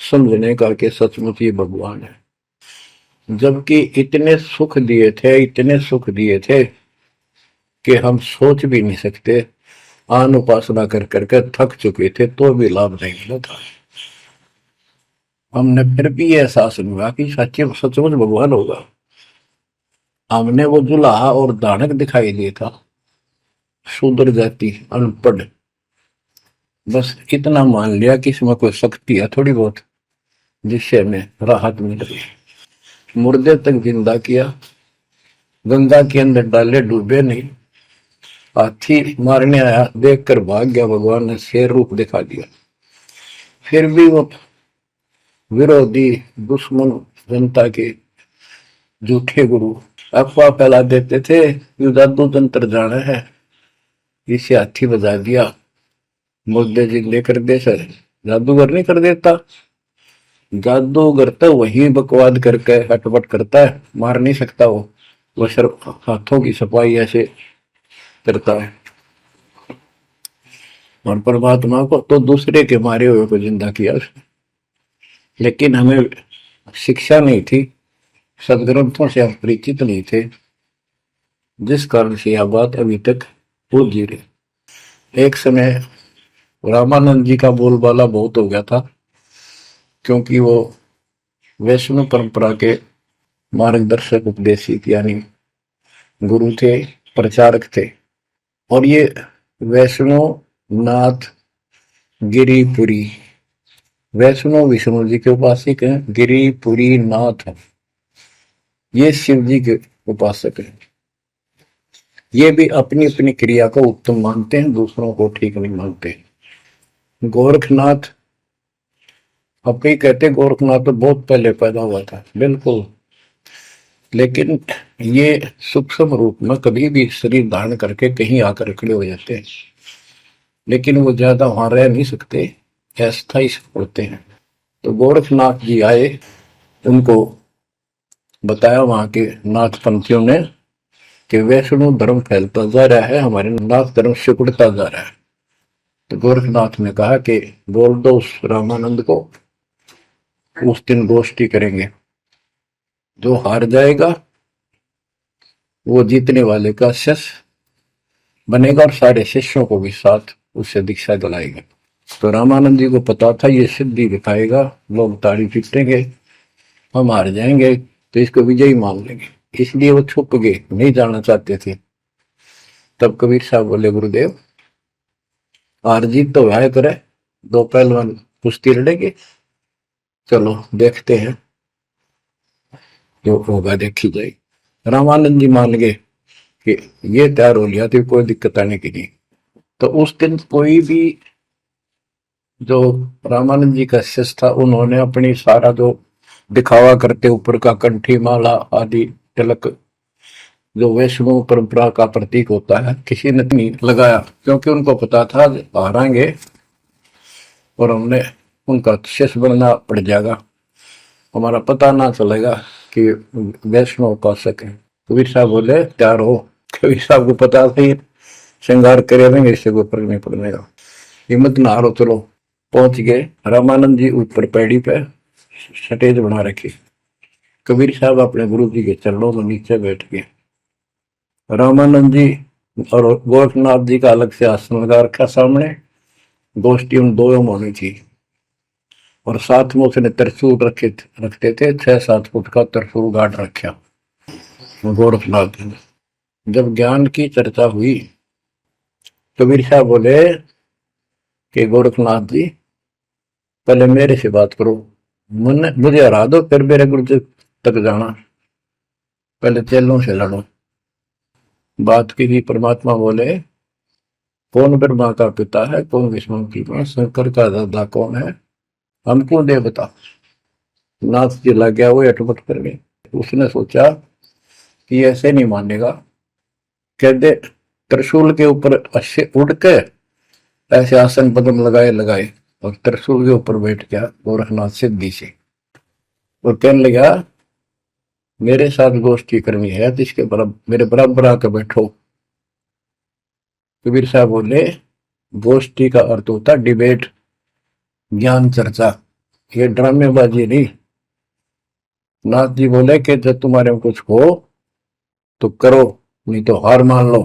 समझने का कि सचमुच ये भगवान है, जबकि इतने सुख दिए थे, इतने सुख दिए थे कि हम सोच भी नहीं सकते। आन उपासना कर करके थक चुके थे तो भी लाभ नहीं मिला था। हमने फिर भी ये एहसास नहीं हुआ कि सच्चे सचमुच भगवान होगा। हमने वो जुलाहा और दानक दिखाई दिया था, शूद्र जाति, अनपढ़, बस इतना मान लिया कि इसमें कोई शक्ति है थोड़ी बहुत, जिससे हमें राहत मिल रही। मुर्दे तक जिंदा किया, गंगा के अंदर डाले, डूबे नहीं। हाथी मारने आया, देखकर भाग गया, भगवान ने शेर रूप दिखा दिया। फिर भी वो विरोधी, दुश्मन, जनता के झूठे गुरु अफवाह फैला देते थे, यू जादू तंत्र जाना है, इसे हाथी बजा दिया, मुर्दे जिंदे कर दे। सर जादूगर नहीं कर देता, जादूगर तो वही बकवाद करके हटपट करता है, मार नहीं सकता वो सिर्फ हाथों की सफाई ऐसे करता है। और परमात्मा को तो दूसरे के मारे हुए को जिंदा किया उसने। लेकिन हमें शिक्षा नहीं थी, सदग्रंथों से हम परिचित नहीं थे, जिस कारण से यह बात अभी तक पूजी रही। एक समय रामानंद जी का बोलबाला बहुत हो गया था, क्योंकि वो वैष्णव परंपरा के मार्गदर्शक, उपदेशित यानी गुरु थे, प्रचारक थे। और ये वैष्णव नाथ गिरिपुरी, वैष्णव विष्णु जी के उपासक हैं, गिरिपुरी नाथ है, ये शिव जी के उपासक हैं। ये भी अपनी अपनी क्रिया को उत्तम मानते हैं, दूसरों को ठीक नहीं मानते। गोरखनाथ अब ही कहते गोरखनाथ तो बहुत पहले पैदा हुआ था, बिल्कुल, लेकिन ये सूक्ष्म रूप में कभी भी शरीर धारण करके कहीं आकर खड़े हो जाते हैं, लेकिन वो ज्यादा वहां रह नहीं सकते, अस्थायी होते हैं। तो गोरखनाथ जी आए, उनको बताया वहां के नाथ पंथियों ने कि वैष्णव धर्म फैलता जा रहा है, हमारे नाथ धर्म सिकुड़ता जा रहा है। तो गोरखनाथ ने कहा कि बोल दो उस रामानंद को, उस दिन गोष्ठी करेंगे, जो हार जाएगा वो जीतने वाले का शिष्य बनेगा और सारे शिष्यों को भी साथ उससे दीक्षा दिलाएगा। तो रामानंद जी को पता था ये सिद्धि दिखाएगा, लोग ताड़ी पीटेंगे, हम हार जाएंगे, तो इसको विजयी मान लेंगे, इसलिए वो छुप गए, नहीं जाना चाहते थे। तब कबीर साहब बोले गुरुदेव हार जीत तो वह करे, दो पहलवान कुश्ती लड़ेंगे, चलो देखते हैं, जो होगा देखी जाए। रामानंद जी मान गए कि ये तैयार हो लिया, तो कोई दिक्कत आने की नहीं। तो उस दिन कोई भी जो रामानंद जी का शिष्य था, उन्होंने अपनी सारा जो दिखावा करते ऊपर का कंठी माला आदि तिलक जो वैष्णव परंपरा का प्रतीक होता है, किसी ने नहीं लगाया, क्योंकि उनको पता था हारेंगे और हमने उनका शिष्य बनना पड़ जाएगा, हमारा पता ना चलेगा कि वैष्णव उपासक है। कबीर साहब बोले तैयार हो। कबीर साहब को पता था श्रृंगार करे रहेंगे, इससे कोई फर्क नहीं पड़ेगा, हिम्मत ना हारो, चलो। पहुंच गए, रामानंद जी ऊपर पैड़ी पे स्टेज बना रखी, कबीर साहब अपने गुरु जी के चरणों में नीचे बैठ गए, रामानंद जी और गोरखनाथ जी का अलग से आसन लगा रखा सामने, गोष्ठी उन दो में होनी थी, और साथ में उसने त्रिशूल रखते थे, 6-7 फुट का त्रिशूल गाड़ रखा गोरखनाथ जी। जब ज्ञान की चर्चा हुई, कबीर साहब बोले कि गोरखनाथ जी पहले मेरे से बात करो, मुझे हरा दो, फिर मेरे गुरु जी तक जाना, पहले चेलों से लड़ो। बात की थी, परमात्मा बोले कौन ब्रह्मा का पिता है, कौन विष्णु की मां, शंकर का दादा कौन है, हमको दे बता। नाथ जी लग गया, वो अटपट कर गए। उसने सोचा कि ऐसे नहीं मानेगा, कहते त्रिशूल के ऊपर अच्छे उड़ के ऐसे आसन पद्म लगाए लगाए और त्रिशूल के ऊपर बैठ गया गोरखनाथ सिद्धि से, और कहने लगा मेरे साथ गोष्ठी करनी है तो इसके बराबर मेरे बराबर आकर बैठो। कबीर साहब बोले गोष्ठी का अर्थ होता डिबेट, ज्ञान चर्चा, ये ड्रामेबाजी नहीं। नाथ जी बोले कि जब तुम्हारे में कुछ हो तो करो, नहीं तो हार मान लो,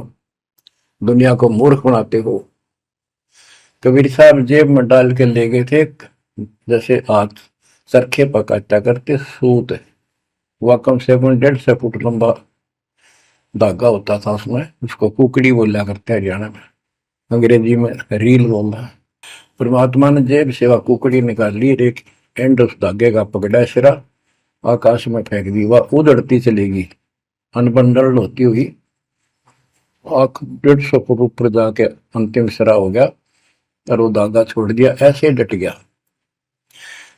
दुनिया को मूर्ख बनाते हो। कबीर साहब जेब में डाल के ले गए थे, जैसे हाथ चरखे पकाता करते सूत, वह कम से कम 150 फुट लंबा धागा होता था, उसमें उसको कुकड़ी बोला करते हरियाणा में, अंग्रेजी में रील बोलना। परमात्मा ने जेब से वह कुकड़ी निकाल ली, एक एंड उस धागे का पकड़ा, सिरा आकाश में फेंक दी, वह उड़ती चलेगी अनबंडल होती हुई, 150 फुट ऊपर जाके अंतिम सिरा हो गया, और वो धागा छोड़ दिया, ऐसे डट गया।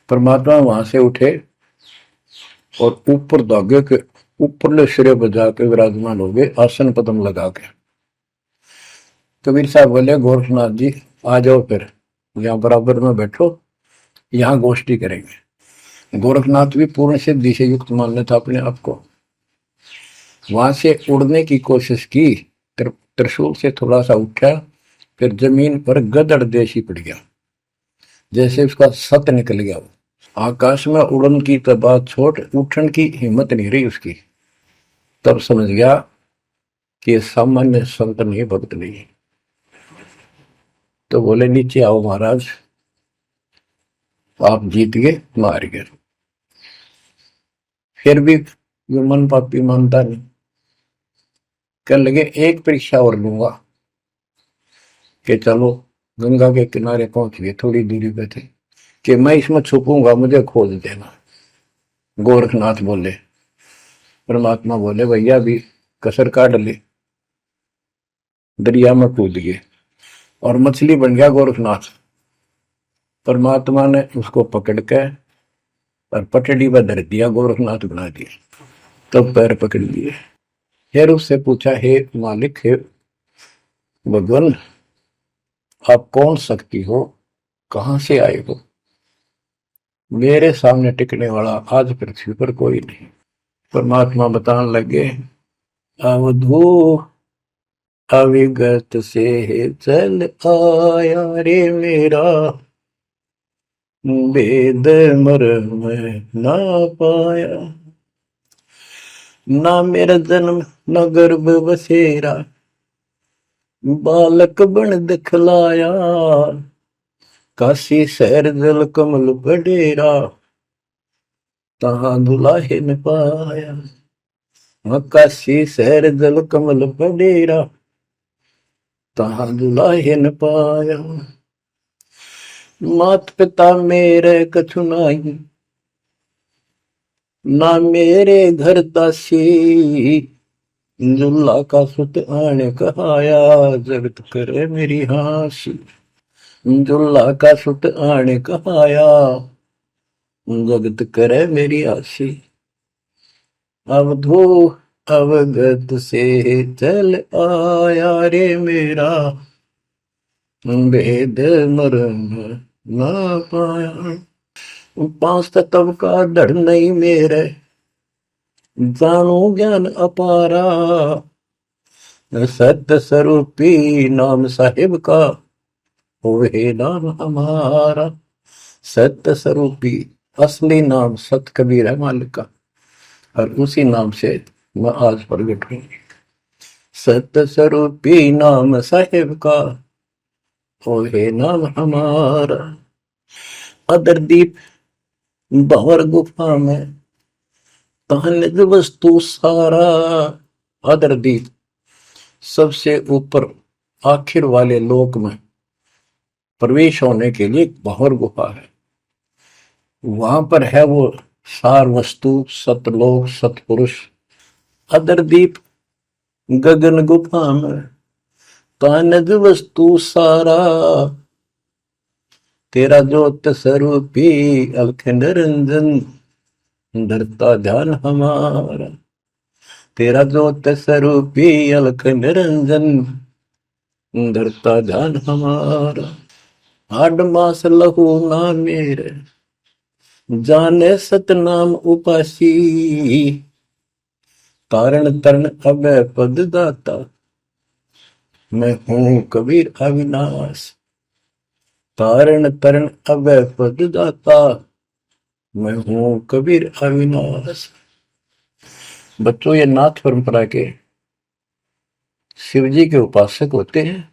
परमात्मा वहां से उठे और ऊपर धागे के ऊपरले सिरे पर जाके विराजमान हो गए, आसन पद्म लगा के। कबीर साहब बोले गोरखनाथ जी आ जाओ, फिर यहाँ बराबर में बैठो, यहाँ गोष्ठी करेंगे। गोरखनाथ भी पूर्ण सिद्धि से युक्त मान लेता अपने आप को, वहां से उड़ने की कोशिश की, त्रिशूल से थोड़ा सा उठा, फिर जमीन पर गदड़ देशी पड़ गया, जैसे उसका सत निकल गया। आकाश में उड़न की तो बात छोड़, उठन की हिम्मत नहीं रही उसकी। तब समझ गया कि ये सामान्य संत नहीं, भक्त नहीं। तो बोले नीचे आओ महाराज, आप जीत गए, मार गए। फिर भी ये मन पापी मानता नहीं, कहने लगे एक परीक्षा और लूंगा, कि चलो गंगा के किनारे पहुंच गए, थोड़ी दूरी पे थे, कि मैं इसमें छुपूंगा, मुझे खोज देना। गोरखनाथ बोले, परमात्मा बोले भैया भी कसर काट ले, दरिया में कूद गए और मछली बन गया गोरखनाथ। परमात्मा ने उसको पकड़ के और पटड़ी पर धर दिया, गोरखनाथ बना दिया। तब पैर पकड़ लिए। फिर उससे पूछा, हे मालिक, हे भगवान, आप कौन शक्ति हो, कहां से आए हो? मेरे सामने टिकने वाला आज पृथ्वी पर कोई नहीं। परमात्मा बताने लगे, अवधू अविगत से चल आया रे मेरा, वेद मर्म ना पाया। ना मेरा जन्म न गर्भ बसेरा, बालक बन दिखलाया। काशी शहर जल कमल बडेरा, तहां दुलाहे न पाया। काशी शहर जल कमल बडेरा, तहां दुलाहे न पाया। मात पिता मेरे कछु नाही, ना मेरे घर दासी। दुल्ला का सुत आने कहाया, जगत करे मेरी हासी। दुल्ला का सुत आने कहाया, जगत करे मेरी हासी। अवधू अवगत से चल आया रे मेरा, वेद मर्म ना पाया। पांच तत्व का धड़ नहीं मेरे, जानू ज्ञान अपारा। सत्य स्वरूपी नाम साहिब का, होवे नाम हमारा। सत्य स्वरूपी असली नाम सत कबीर है मालिक का, और उसी नाम से मैं आज प्रगट हूं। सत्य स्वरूपी नाम साहिब का, होवे नाम हमारा। अदरदीप भंवर गुफा में तहनिज वस्तु सारा। अदरदीप सबसे ऊपर आखिर वाले लोक में प्रवेश होने के लिए भंवर गुफा है। वहां पर है वो सार वस्तु, सतलोक, सतपुरुष। अदरदीप गगन गुफा में तहनिज वस्तु सारा। तेरा ज्योत स्वरूपी अलख निरंजन, धरता ध्यान हमारा। तेरा ज्योत स्वरूपी अलख निरंजन, धरता ध्यान हमारा। हाड मास लहू ना मेरे, जाने सतनाम उपासी। कारण तरण अभय पद दाता, मैं हूं कबीर अविनाश। कारण तरण अभय पद दाता, मैं हूं कबीर अविनाश। बच्चों, ये नाथ परंपरा के शिव जी के उपासक होते हैं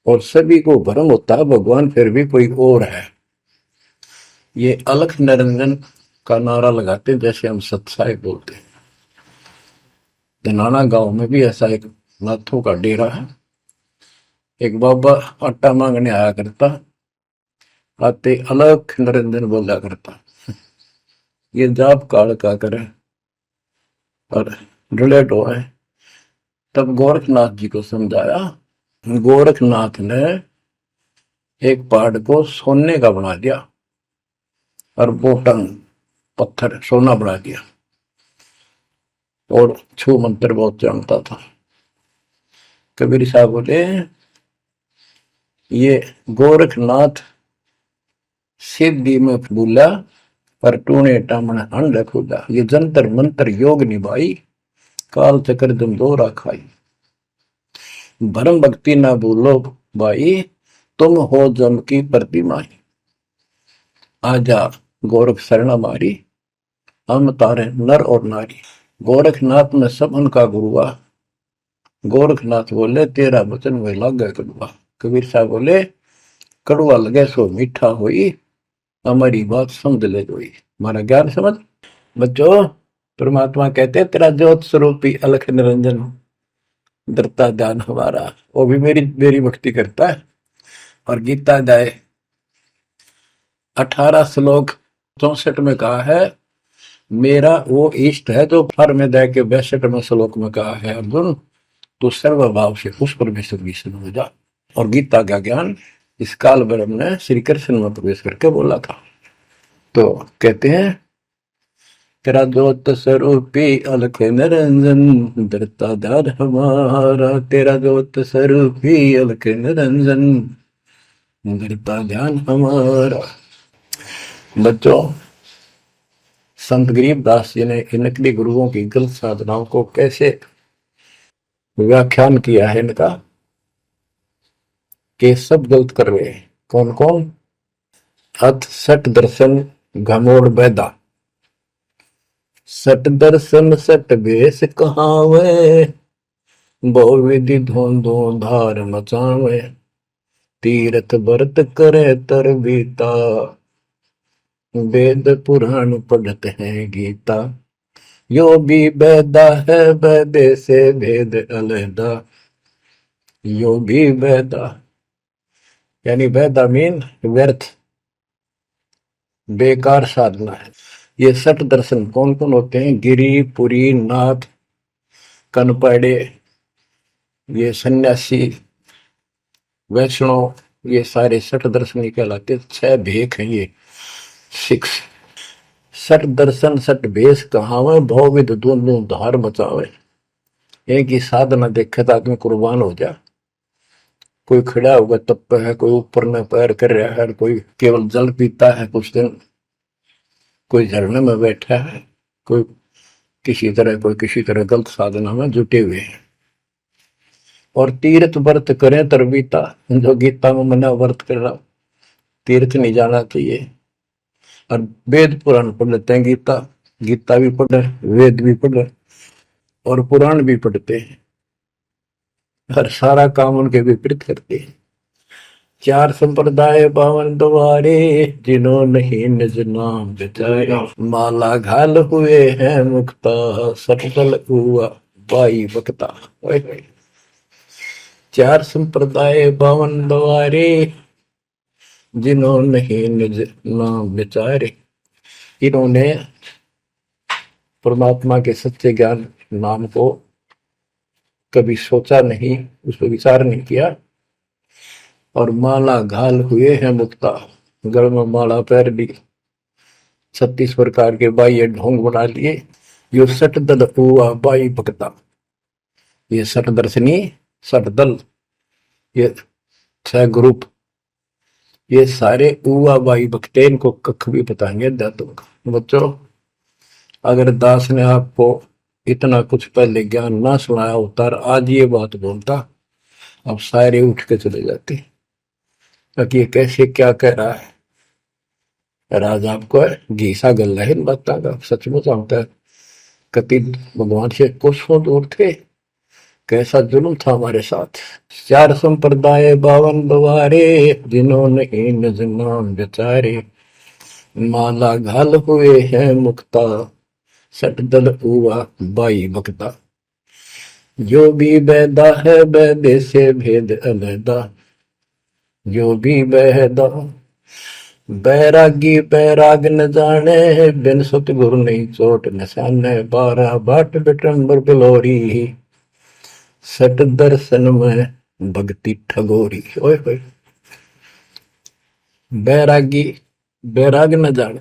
और सभी को भ्रम होता है भगवान फिर भी कोई और है। ये अलख निरंजन का नारा लगाते हैं, जैसे हम सत्साई बोलते हैं। धनाना गांव में भी ऐसा एक नाथों का डेरा है। एक बाबा आटा मांगने आया करता, आते अलख निरंजन बोला करता। ये जाप काल का करे और रिलेट हो है। तब गोरखनाथ जी को समझाया। गोरखनाथ ने एक पहाड़ को सोने का बना दिया और बोटन पत्थर सोना बना दिया, और छू मंत्र बहुत जानता था। कबीर साहब बोले, ये गोरखनाथ सिद्धि में भूला, पर टूने टामण अंड खुदा। ये जंतर मंत्र योग निभाई, काल चक्र जम दोरा खाई। भरम भक्ति ना भूलो भाई, तुम हो जम की प्रतिमा। आजा गोरख शरण हमारी, हम तारे नर और नारी। गोरखनाथ में सब उनका गुरुआ। गोरखनाथ बोले, तेरा वचन वे लागे कड़ुआ। कबीर साहब बोले, कड़ुआ लगे सो मीठा होई, हमारी बात समझ ले जोई। हमारा ज्ञान समझ। बच्चों, परमात्मा कहते हैं, तेरा ज्योत स्वरूपी अलख निरंजन, धरता ध्यान हमारा। वो भी मेरी भक्ति करता है। और गीता अध्याय 18 श्लोक 64 में कहा है, मेरा वो इष्ट है जो फर में दे के 62वें श्लोक में कहा है, अर्जुन तो सर्वभाव से उस परमेश्वर की शरण हो जा। और गीता का ज्ञान इस काल ब्रह्म ने श्री कृष्ण में प्रवेश करके बोला था। तो कहते हैं तेरा ज्योत स्वरूपी अलख निरंजन धरता धार हमारा, तेरा ज्योत स्वरूपी अलख निरंजन धरता ध्यान हमारा। बच्चों, संत गरीबदास जी ने इन नकली गुरुओं की गलत साधनाओं को कैसे व्याख्यान किया है इनका, कि सब गलत कर रहे हैं। कौन कौन? अथ सट दर्शन घमोड़ बैदा, सट दर्शन सट बेस कहावे, बहु विधि धोंधो धार मचावे, तीर्थ व्रत करे तर बीता, वेद पुराण पढ़ते हैं गीता, यो भी बैदा है बैदे से भेद अलहदा, यो भी बैदा यानी बैदा मीन व्यर्थ, बेकार साधना है। ये सठ दर्शन कौन कौन होते हैं? गिरी, पुरी, नाथ, कनपड़े, ये सन्यासी, वैष्णव, ये सारे सठ दर्शन कहलाते। 6 भेख हैं ये, 6। सठ दर्शन सठ भेष कहावे, भौविध दोनों धार बचावे। एक ही साधना देखे तो आदमी कुर्बान हो जा। कोई खड़ा होगा तप है, कोई ऊपर में पैर कर रहा है, कोई केवल जल पीता है कुछ दिन, कोई झरने में बैठा है, कोई किसी तरह गलत साधना में जुटे हुए हैं। और तीर्थ व्रत करें तरबीता, जो गीता में मना व्रत कर रहा, तीर्थ नहीं जाना चाहिए। और वेद पुराण पढ़ लेते हैं, गीता भी पढ़ रहे, वेद भी पढ़ रहे और पुराण भी पढ़ते हैं, हर सारा काम उनके विपरीत करते हैं। 4 संप्रदाय 52 द्वारे, जिन्हों नहीं निज नाम बिचारे, माला घाल हुए हैं मुक्ता, सटल हुआ बाई बकता। 4 संप्रदाय 52 द्वारे, जिन्हों नहीं निज नाम बिचारे। इन्होंने परमात्मा के सच्चे ज्ञान नाम को कभी सोचा नहीं, उस पर विचार नहीं किया। और माला घाल हुए हैं मुक्ता, गल में माला पैर ली, 36 प्रकार के बाह्य ढोंग बना लिए। यो सट दल हुआ बाई भक्ता, ये सट दर्शनी, सट दल, ये 6 ग्रुप, ये सारे उवा बाई भक्ते, इनको कख भी बताएंगे दातों का। बच्चों, अगर दास ने आपको इतना कुछ पहले ज्ञान ना सुनाया होता और आज ये बात बोलता, अब सारे उठ के चले जाते कि ये कैसे क्या कह रहा है। राज आपको घीसा गल है इन बातों का, सचमुच होता है। कति भगवान से कोसों दूर थे, कैसा जुल्म था हमारे साथ। 4 संप्रदाय 52 द्वारे, जिन्होंने निज नाम बेचारे, माला घाल हुए हैं मुक्ता, सट दल हुआ बाई बकता, जो भी बैदा है बैदे से भेद अलहदा, जो भी बैदा। बैरागी बैराग न जाने, बिन सतगुरु नहीं चोट निशाने, 12 बाट बिटंबर बिलोरी, सट दर्शन में भक्ति ठगोरी। ओए होए, बैरागी बैराग न जाने,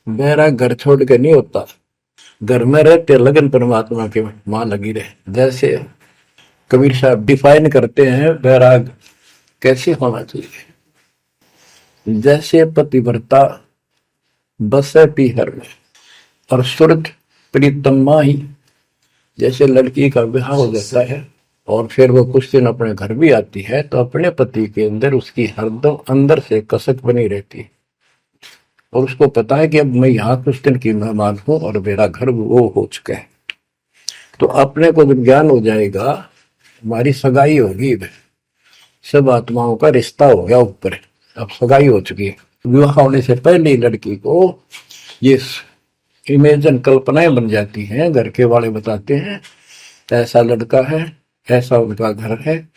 बैराग घर छोड़ के नहीं होता, घर में रहते लगन परमात्मा के मां लगी रहे। जैसे कबीर साहब डिफाइन करते हैं बैराग कैसे होना चाहिए। जैसे पतिव्रता बसे पीहर में और सुरत प्रीतम माही, जैसे लड़की का विवाह हो जाता है और फिर वो कुछ दिन अपने घर भी आती है, तो अपने पति के अंदर उसकी हरदम अंदर से कसक बनी रहती है और उसको पता है कि अब मैं यहाँ कुछ दिन की मेहमान हूं और मेरा घर वो हो चुका है। तो अपने को जब ज्ञान हो जाएगा, हमारी सगाई होगी, सब आत्माओं का रिश्ता हो गया ऊपर, अब सगाई हो चुकी है। विवाह होने से पहले ही लड़की को ये इमेजन कल्पनाएं बन जाती हैं। घर के वाले बताते हैं ऐसा लड़का है, ऐसा उनका घर है,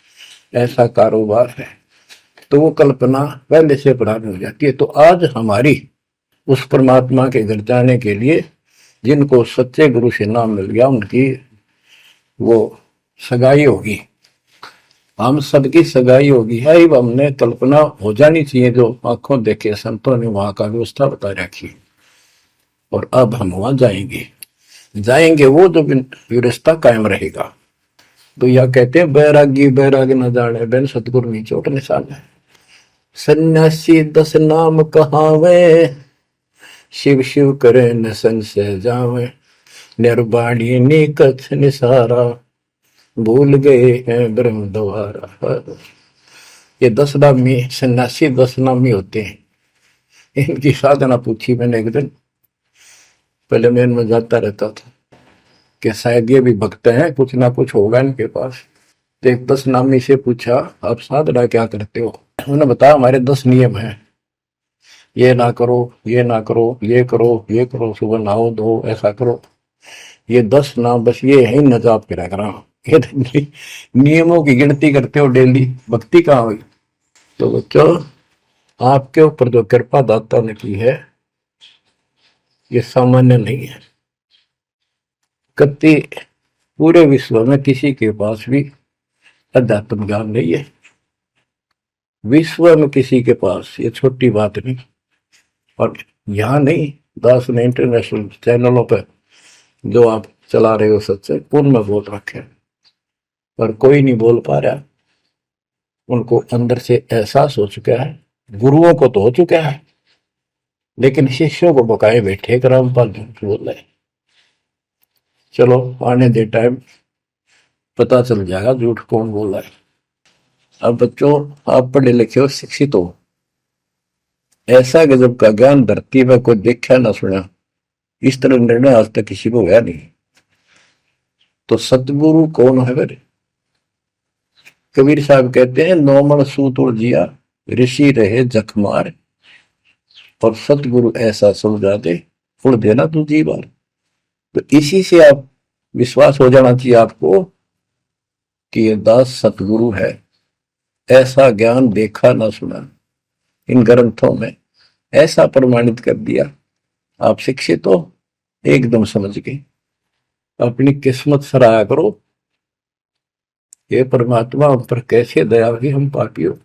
ऐसा कारोबार है, तो वो कल्पना पहले से पुरानी हो जाती है। तो आज हमारी उस परमात्मा के घर जाने के लिए जिनको सच्चे गुरु से नाम मिल गया, उनकी वो सगाई होगी, हम सबकी सगाई होगी है। हमने कल्पना हो जानी चाहिए, जो आंखों देखे संतों ने वहां का व्यवस्था बता रखी। और अब हम वहां जाएंगे, जाएंगे वो जो रिश्ता कायम रहेगा। तो यह कहते हैं बैरागी बैराग न जाने बिन सतगुरु नी चोट निशान है। सन्यासी 10 नाम कहावे, शिव शिव करे न संशय जावे, निर्वाणी नी कछ निसारा, भूल गए हैं ब्रह्म द्वारा। ये 10 नामी सन्यासी 10 नामी होते हैं। इनकी साधना पूछी मैंने एक दिन, पहले मैं इनमें जाता रहता था कि शायद ये भी भक्त हैं, कुछ ना कुछ होगा इनके पास। तो एक 10 नामी से पूछा आप साधना क्या करते हो। उन्होंने बताया हमारे 10 नियम हैं, ये ना करो, ये ना करो, ये करो, ये करो, सुबह नहाओ धो, ऐसा करो। ये 10 नाम बस ये है न जाप करा करा। ये नियमों की गिनती करते हो डेली, भक्ति कहाँ हुई। तो बच्चों आपके ऊपर जो कृपा दाता ने की है ये सामान्य नहीं है। कति पूरे विश्व में किसी के पास भी अध्यात्म ज्ञान नहीं है, विश्व में किसी के पास, ये छोटी बात नहीं। और यहाँ नहीं, दास ने इंटरनेशनल चैनलों पर जो आप चला रहे हो सत्संग, उनमें बोल रखे, पर कोई नहीं बोल पा रहा। उनको अंदर से एहसास हो चुका है, गुरुओं को तो हो चुका है, लेकिन शिष्यों को बकाए बैठे कि रामपाल झूठ बोल रहे। चलो आने दे टाइम, पता चल जाएगा झूठ कौन बोल रहा है। अब बच्चों आप पढ़े लिखे हो, शिक्षित हो, ऐसा गजब का ज्ञान धरती में कोई देखा ना सुना, इस तरह निर्णय आज तक किसी को हुआ नहीं। तो सतगुरु कौन है फिर? कबीर साहब कहते हैं नौमण सूत और जिया, ऋषि रहे जखमार, और सतगुरु ऐसा समझा दे उड़ देना तू जी बार। तो इसी से आप विश्वास हो जाना चाहिए आपको कि ये दास सतगुरु है, ऐसा ज्ञान देखा ना सुना, इन ग्रंथों में ऐसा प्रमाणित कर दिया। आप शिक्षित हो, एकदम समझ गए, अपनी किस्मत सराहा करो। ये परमात्मा हम पर कैसे दया हुई, हम पापी हो।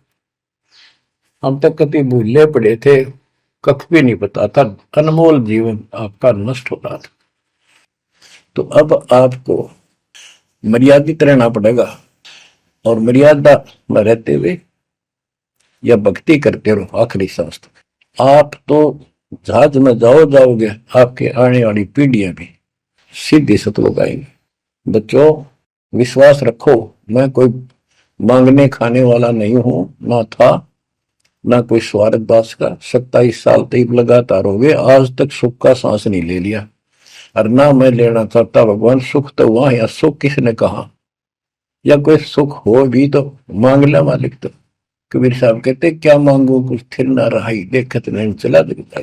हम तक कभी भूले पड़े थे, कख भी नहीं पता था, अनमोल जीवन आपका नष्ट हो रहा था। तो अब आपको मर्यादित रहना पड़ेगा, और मर्यादा में रहते हुए या भक्ति करते रहो आखिरी सांस तक। आप तो जहाज में जाओगे, आपके आने वाली पीढ़ियां भी सीधे सतलोक आएंगे। बच्चों विश्वास रखो, मैं कोई मांगने खाने वाला नहीं हूं, ना था ना कोई स्वार्थ दास का। 27 साल तक लगातार हो गए, आज तक सुख का सांस नहीं ले लिया, और ना मैं लेना चाहता। भगवान सुख तो वहां है, सुख किसने कहा, या कोई सुख हो भी तो मांग ले मालिक। तो कबीर साहब कहते क्या मांगो कुछ थिर ना रहाई, देखत नहीं चला दिखता।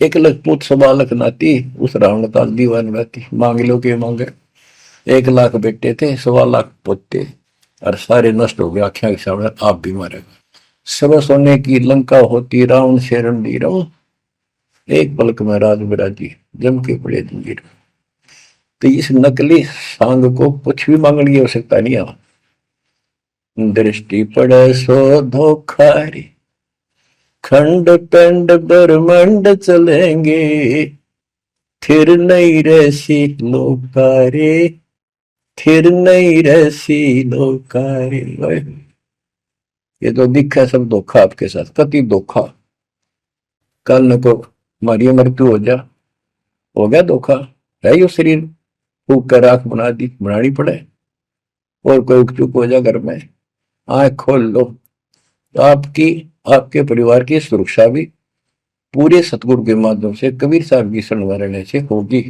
1 लाख पूत 1.25 लाख नाती, उस रावण काल दीवान रहती, मांग लो के मांगे। 1 लाख बेटे थे, 1.25 लाख पोते, और सारे नष्ट हो गए आख्या के सामने, आप भी मारेगा। सब सोने की लंका होती, रावण से रणधीर, एक पलक में राज बिराजी, जम के पड़े जंजीर। तो इस नकली सांग को कुछ भी मांगने की आवश्यकता नहीं है। दृष्टि पड़े सो धोखारी, खंड पिंड ब्रह्मंड चलेंगे, थिर नहीं रहसी लोकारे, थिर नहीं रहसी लोकारे। ये तो दिखा सब धोखा आपके साथ, कति धोखा। कल न को हमारी मृत्यु हो गया धोखा, है यो शरीर फूक कर राख बना दी, बनानी पड़े, और कोई चुप हो जा घर में, आंख खोल लो। आपकी आपके परिवार की सुरक्षा भी पूरे सतगुरु के माध्यम से, कबीर साहब की शरण रहने से होगी।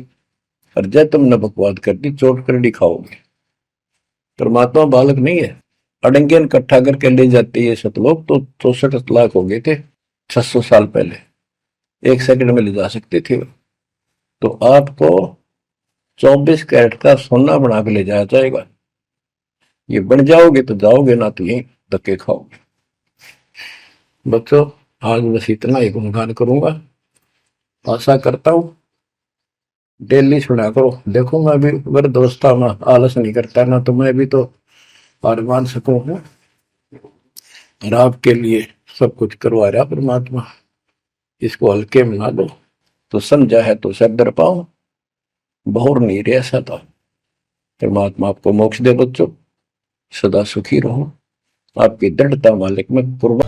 और जब तुमने बकवाद कर दी, चोट कर दिखाओगे। परमात्मा बालक नहीं है, अड़ंगियन इकट्ठा करके ले जाते ये सतलोक, तो 64 लाख हो गए थे 600 साल पहले, 1 सेकंड में ले जा सकते थे। तो आपको 24 कैरेट का सोना बना के ले जाया जाएगा। ये बन जाओगे तो जाओगे, ना तो यही धक्के खाओगे। बच्चों आज बस इतना ही गुणगान करूंगा। आशा करता हूं डेली सुना करो। देखो मैं भी वृद्धावस्था में आलस नहीं करता ना, तो मैं भी तो हार मान सकूं। और आपके लिए सब कुछ करवा रहा परमात्मा, इसको हल्के में ना लो। तो समझा है तो सदर पाओ, बहुर नहीं रह सकता। परमात्मा आपको मोक्ष दे बच्चों, सदा सुखी रहो। आपकी दृढ़ता मालिक में पूर्व